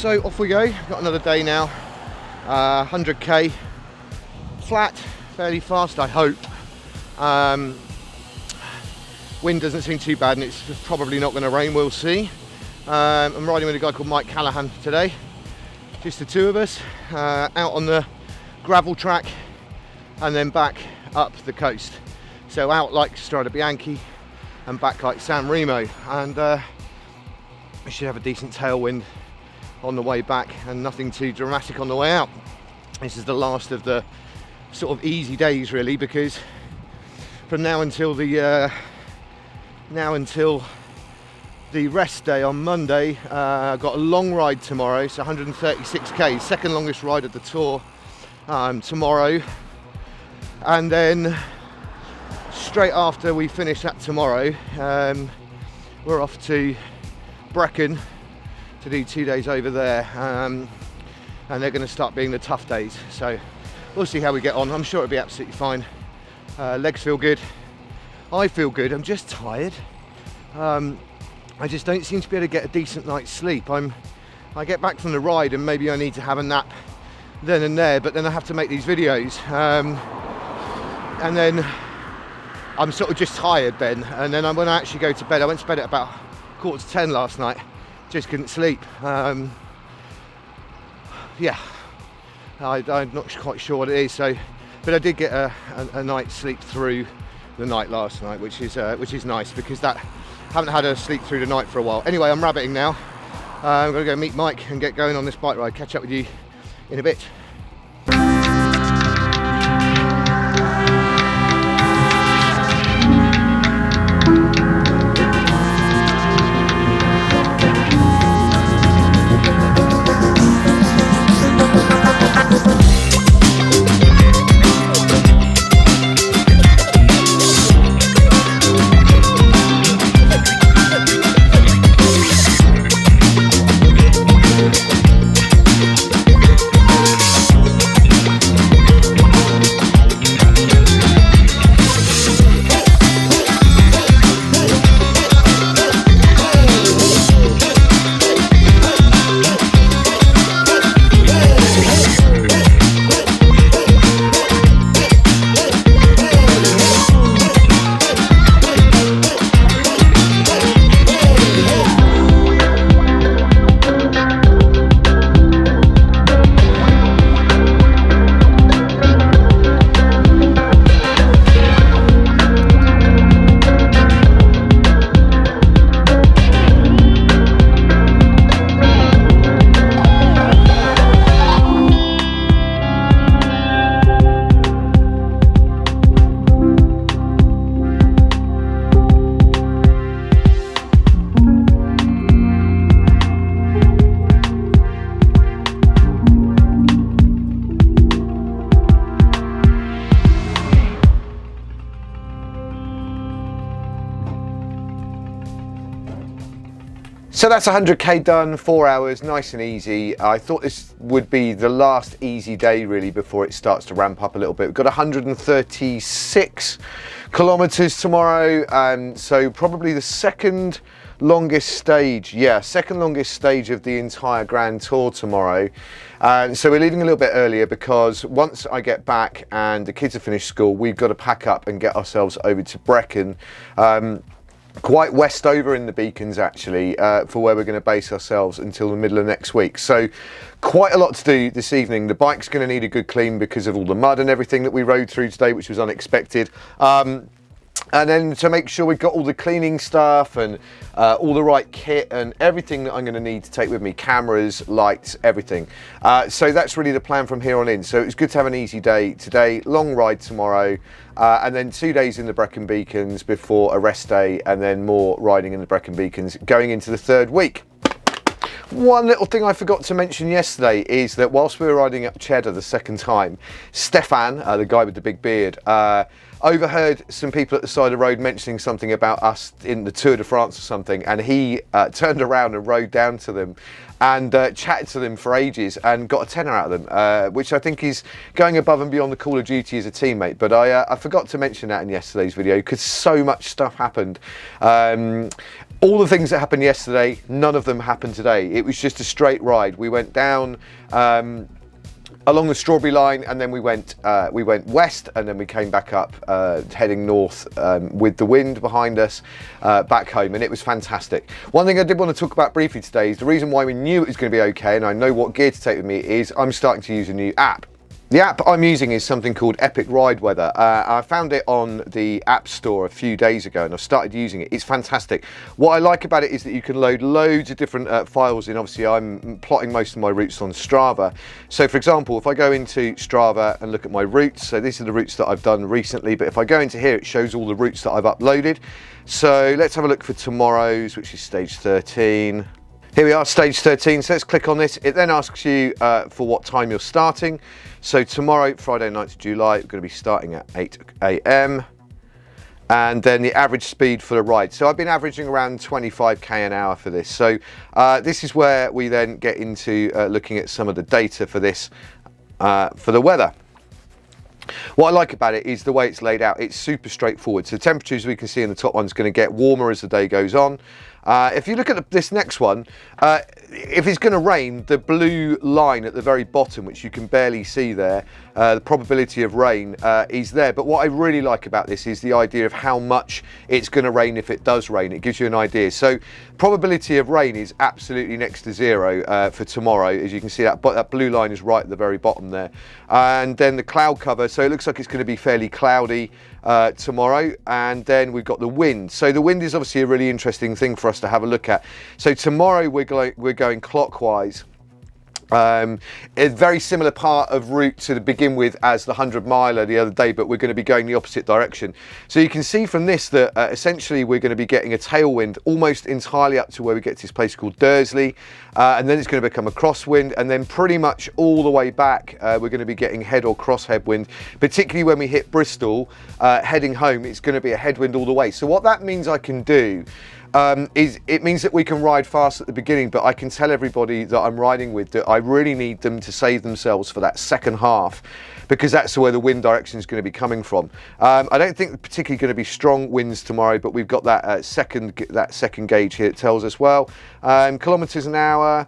So off we go, got another day now, 100k, flat, fairly fast I hope. Wind doesn't seem too bad and it's probably not going to rain, we'll see. I'm riding with a guy called Mike Callahan today, just the two of us, out on the gravel track and then back up the coast. So out like Strade Bianchi and back like San Remo, and we should have a decent tailwind on the way back and nothing too dramatic on the way out. This is the last of the sort of easy days really, because from now until the rest day on Monday, I've got a long ride tomorrow, so 136k, second longest ride of the tour tomorrow, and then straight after we finish that tomorrow, we're off to Brecon to do 2 days over there, and they're going to start being the tough days, so we'll see how we get on. I'm sure it'll be absolutely fine. Legs feel good, I feel good, I'm just tired. I just don't seem to be able to get a decent night's sleep. I get back from the ride and maybe I need to have a nap then and there, but then I have to make these videos, and then I'm sort of just tired then, and then when I actually go to bed, I went to bed at about 9:45 last night, just couldn't sleep. Yeah, I'm not quite sure what it is, so, but I did get a night's sleep through the night last night, which is nice, because that haven't had a sleep through the night for a while. Anyway, I'm rabbiting now. I'm going to go meet Mike and get going on this bike ride. Catch up with you in a bit. So that's 100k done, 4 hours, nice and easy. I thought this would be the last easy day really before it starts to ramp up a little bit. We've got 136 kilometers tomorrow, so probably the second longest stage, second longest stage of the entire Grand Tour tomorrow. So we're leaving a little bit earlier because once I get back and the kids have finished school, we've got to pack up and get ourselves over to Brecon. Quite west over in the Beacons actually, for where we're going to base ourselves until the middle of next week. So quite a lot to do this evening. The bike's going to need a good clean because of all the mud and everything that we rode through today, which was unexpected. And then to make sure we've got all the cleaning stuff and all the right kit and everything that I'm going to need to take with me, cameras, lights, everything. So that's really the plan from here on in. So it's good to have an easy day today, long ride tomorrow, and then 2 days in the Brecon Beacons before a rest day, and then more riding in the Brecon Beacons going into the third week. One little thing I forgot to mention yesterday is that whilst we were riding up Cheddar the second time, Stefan, the guy with the big beard, overheard some people at the side of the road mentioning something about us in the Tour de France or something, and he turned around and rode down to them and chatted to them for ages and got a tenner out of them, which I think is going above and beyond the call of duty as a teammate. But I forgot to mention that in yesterday's video because so much stuff happened. All the things that happened yesterday, none of them happened today. It was just a straight ride. We went down along the strawberry line, and then we went west, and then we came back up heading north with the wind behind us back home, and it was fantastic. One thing I did want to talk about briefly today is the reason why we knew it was going to be okay, and I know what gear to take with me, is I'm starting to use a new app. The app I'm using is something called Epic Ride Weather. I found it on the App Store a few days ago and I've started using it. It's fantastic. What I like about it is that you can load loads of different files in. Obviously, I'm plotting most of my routes on Strava. So for example, if I go into Strava and look at my routes, so these are the routes that I've done recently, but if I go into here, it shows all the routes that I've uploaded. So let's have a look for tomorrow's, which is stage 13. Here we are, stage 13, so let's click on this. It then asks you for what time you're starting. So tomorrow, Friday 9th of July, we're going to be starting at 8 AM. And then the average speed for the ride. So I've been averaging around 25k an hour for this. So this is where we then get into looking at some of the data for this, for the weather. What I like about it is the way it's laid out. It's super straightforward. So the temperatures we can see in the top one is going to get warmer as the day goes on. If you look at this next one, if it's going to rain, the blue line at the very bottom, which you can barely see there, the probability of rain is there. But what I really like about this is the idea of how much it's going to rain if it does rain. It gives you an idea. So probability of rain is absolutely next to zero for tomorrow. As you can see, that blue line is right at the very bottom there. And then the cloud cover, so it looks like it's going to be fairly cloudy tomorrow. And then we've got the wind. So the wind is obviously a really interesting thing for us to have a look at. So tomorrow we're going clockwise. A very similar part of route to begin with as the 100 miler the other day, but we're going to be going the opposite direction. So you can see from this that essentially we're going to be getting a tailwind almost entirely up to where we get to this place called Dursley, and then it's going to become a crosswind, and then pretty much all the way back we're going to be getting head or cross headwind, particularly when we hit Bristol heading home. It's going to be a headwind all the way. So what that means I can do is it means that we can ride fast at the beginning, but I can tell everybody that I'm riding with that I really need them to save themselves for that second half, because that's where the wind direction is going to be coming from. I don't think particularly going to be strong winds tomorrow, but we've got that second gauge here. It tells us, well, kilometers an hour.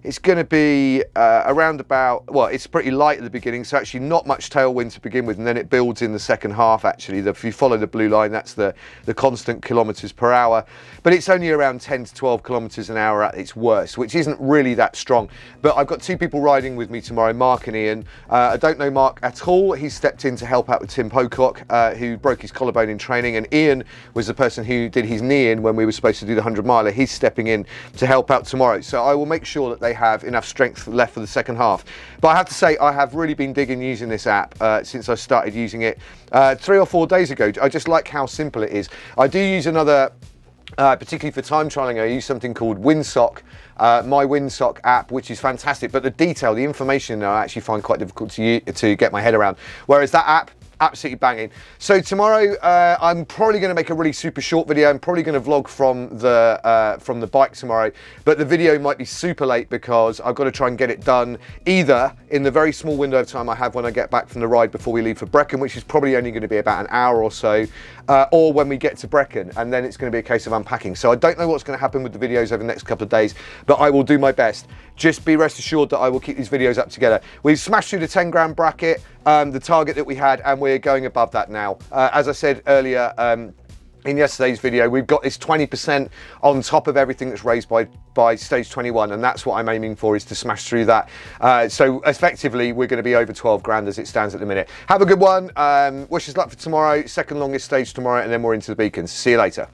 It's going to be around about, well, it's pretty light at the beginning, so actually not much tailwind to begin with, and then it builds in the second half, actually. If you follow the blue line, that's the constant kilometers per hour. But it's only around 10 to 12 kilometers an hour at its worst, which isn't really that strong. But I've got two people riding with me tomorrow, Mark and Ian. I don't know Mark at all. He stepped in to help out with Tim Pocock, who broke his collarbone in training, and Ian was the person who did his knee in when we were supposed to do the 100 miler. He's stepping in to help out tomorrow. So I will make sure that they have enough strength left for the second half. But I have to say, I have really been digging using this app since I started using it 3 or 4 days ago. I just like how simple it is. I do use another, particularly for time trialing, I use something called Windsock, my Windsock app, which is fantastic, but the detail, the information I actually find quite difficult to get my head around. Whereas that app, absolutely banging. So tomorrow I'm probably going to make a really super short video. I'm probably going to vlog from the bike tomorrow, but the video might be super late because I've got to try and get it done either in the very small window of time I have when I get back from the ride before we leave for Brecon, which is probably only going to be about an hour or so, or when we get to Brecon, and then it's going to be a case of unpacking. So I don't know what's going to happen with the videos over the next couple of days, but I will do my best. Just be rest assured that I will keep these videos up together. We've smashed through the 10 grand bracket, the target that we had, and we're going above that now. As I said earlier in yesterday's video, we've got this 20% on top of everything that's raised by stage 21, and that's what I'm aiming for, is to smash through that. So effectively we're going to be over 12 grand as it stands at the minute. Have a good one. Wish us luck for tomorrow, second longest stage tomorrow, and then we're into the beacons. See you later.